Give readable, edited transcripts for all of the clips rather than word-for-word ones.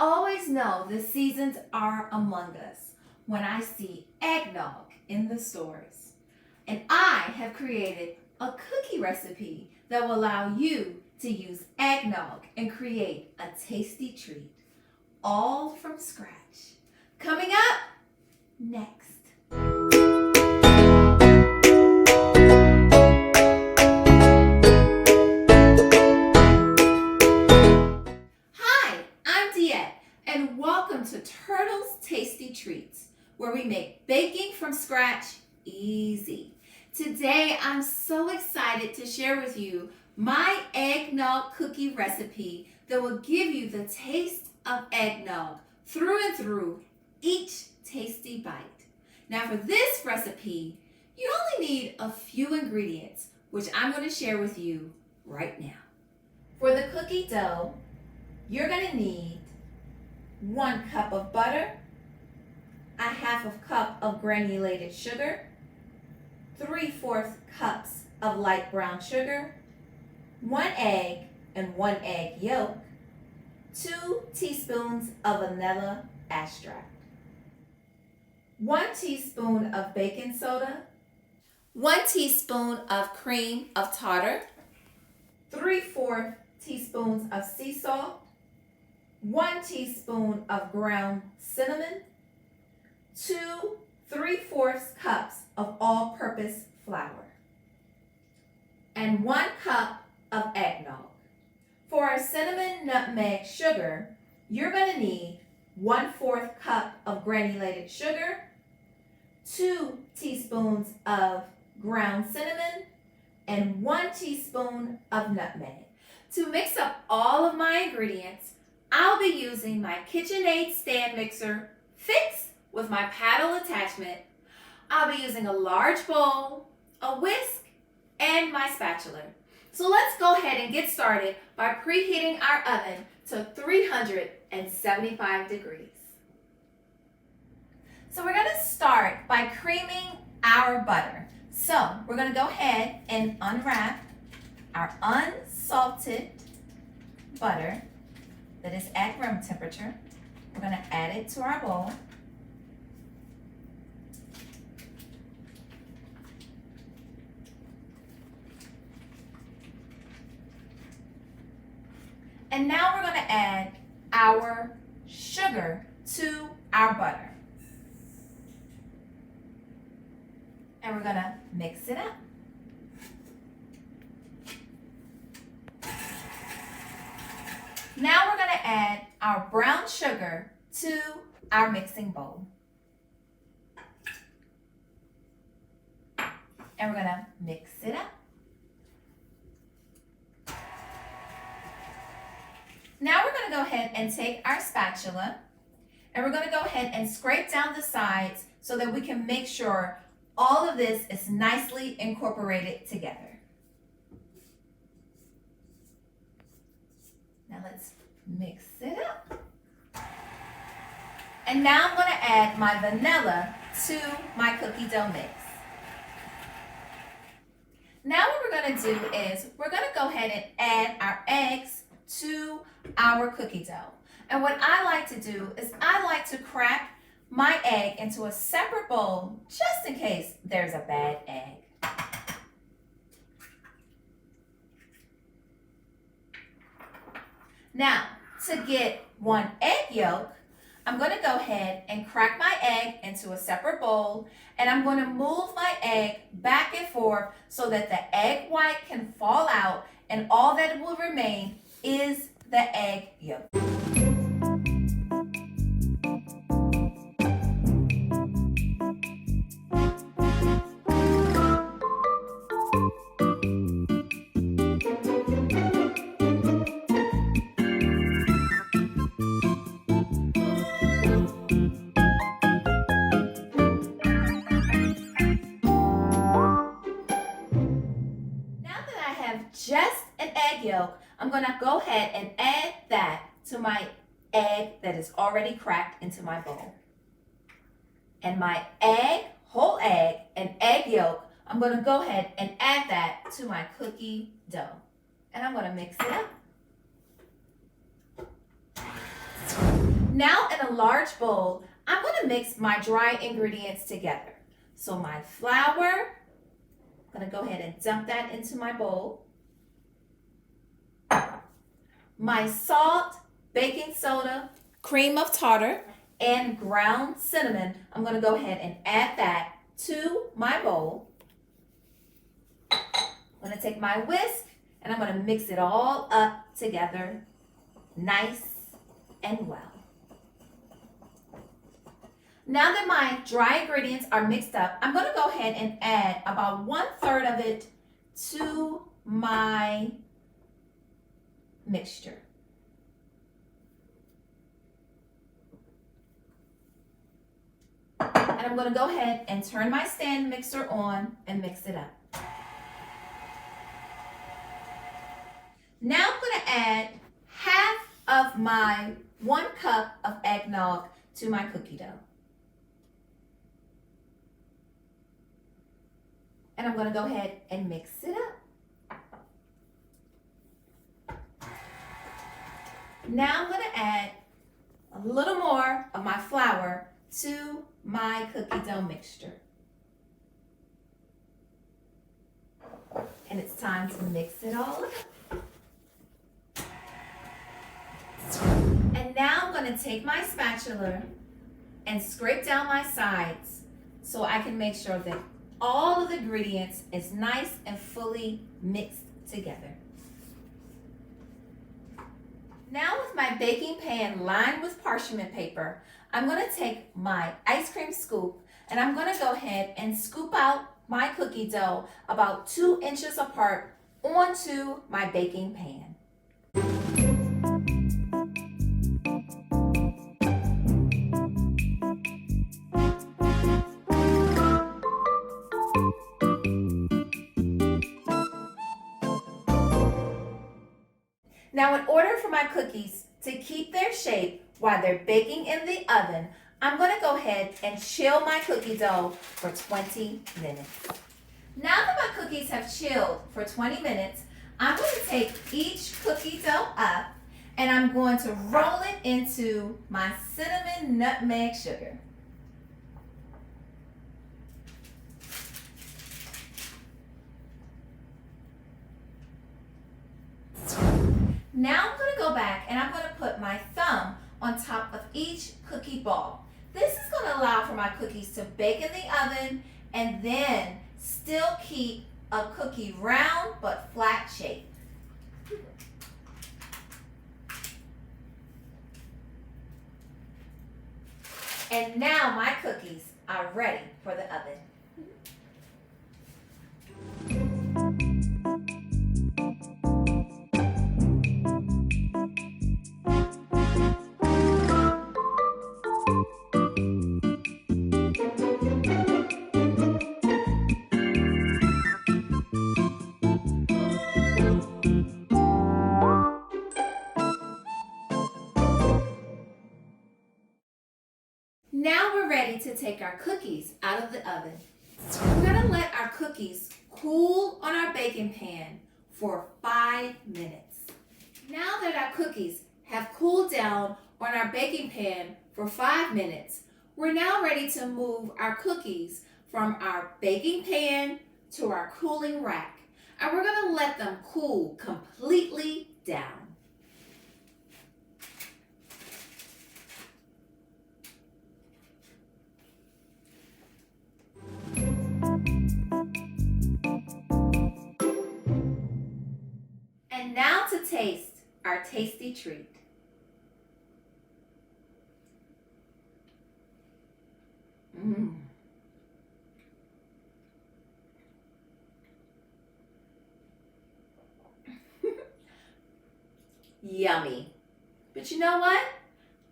always know the seasons are among us when I see eggnog in the stores. And I have created a cookie recipe that will allow you to use eggnog and create a tasty treat, all from scratch. Coming up next. And welcome to Turtle's Tasty Treats, where we make baking from scratch easy. Today, I'm so excited to share with you my eggnog cookie recipe that will give you the taste of eggnog through and through each tasty bite. Now for this recipe, you only need a few ingredients, which I'm going to share with you right now. For the cookie dough, you're going to need 1 cup of butter, a 1/2 cup of granulated sugar, 3/4 cups of light brown sugar, 1 egg and 1 egg yolk, 2 teaspoons of vanilla extract, 1 teaspoon of baking soda, 1 teaspoon of cream of tartar, 3/4 teaspoons of sea salt, 1 teaspoon of ground cinnamon, 2 3/4 cups of all-purpose flour, and 1 cup of eggnog. For our cinnamon nutmeg sugar, you're going to need 1/4 cup of granulated sugar, 2 teaspoons of ground cinnamon, and 1 teaspoon of nutmeg. To mix up all of my ingredients, I'll be using my KitchenAid stand mixer fixed with my paddle attachment. I'll be using a large bowl, a whisk, and my spatula. So let's go ahead and get started by preheating our oven to 375 degrees. So we're going to start by creaming our butter. So we're going to go ahead and unwrap our unsalted butter that is at room temperature. We're going to add it to our bowl. And now we're going to add our sugar to our butter. And we're going to mix it up. Now we're going to add our brown sugar to our mixing bowl. And we're going to mix it up. Now we're going to go ahead and take our spatula and we're going to go ahead and scrape down the sides so that we can make sure all of this is nicely incorporated together. Now let's mix it up. And now I'm going to add my vanilla to my cookie dough mix. Now what we're going to do is we're going to go ahead and add our eggs to our cookie dough. And what I like to do is I like to crack my egg into a separate bowl just in case there's a bad egg. Now, to get 1 egg yolk, I'm going to go ahead and crack my egg into a separate bowl, and I'm going to move my egg back and forth so that the egg white can fall out and all that will remain is the egg yolk. Just an egg yolk, I'm going to go ahead and add that to my egg that is already cracked into my bowl. And my egg, whole egg, and egg yolk, I'm going to go ahead and add that to my cookie dough. And I'm going to mix it up. Now in a large bowl, I'm going to mix my dry ingredients together. So my flour, I'm going to go ahead and dump that into my bowl. My salt, baking soda, cream of tartar, and ground cinnamon, I'm going to go ahead and add that to my bowl. I'm going to take my whisk and I'm going to mix it all up together nice and well. Now that my dry ingredients are mixed up, I'm going to go ahead and add about 1/3 of it to my mixture. And I'm going to go ahead and turn my stand mixer on and mix it up. Now I'm going to add half of my 1 cup of eggnog to my cookie dough. And I'm going to go ahead and mix it up. Now I'm going to add a little more of my flour to my cookie dough mixture. And it's time to mix it all up. And now I'm going to take my spatula and scrape down my sides so I can make sure that all of the ingredients is nice and fully mixed together. Now with my baking pan lined with parchment paper, I'm going to take my ice cream scoop and I'm going to go ahead and scoop out my cookie dough about 2 inches apart onto my baking pan. Now in order for my cookies to keep their shape while they're baking in the oven, I'm going to go ahead and chill my cookie dough for 20 minutes. Now that my cookies have chilled for 20 minutes, I'm going to take each cookie dough up and I'm going to roll it into my cinnamon nutmeg sugar. Now I'm going to go back and I'm going to put my thumb on top of each cookie ball. This is going to allow for my cookies to bake in the oven and then still keep a cookie round but flat shape. And now my cookies are ready for the oven. Now we're ready to take our cookies out of the oven. We're going to let our cookies cool on our baking pan for 5 minutes. Now that our cookies have cooled down on our baking pan for 5 minutes, we're now ready to move our cookies from our baking pan to our cooling rack. And we're going to let them cool completely down. And now to taste our tasty treat. Yummy. But you know what?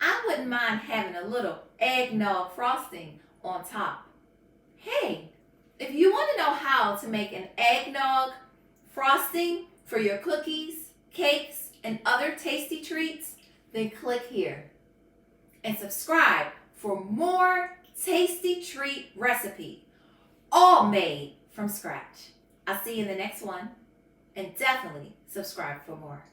I wouldn't mind having a little eggnog frosting on top. Hey, if you want to know how to make an eggnog frosting for your cookies, cakes, and other tasty treats, then click here and subscribe for more tasty treat recipe, all made from scratch. I'll see you in the next one, and definitely subscribe for more.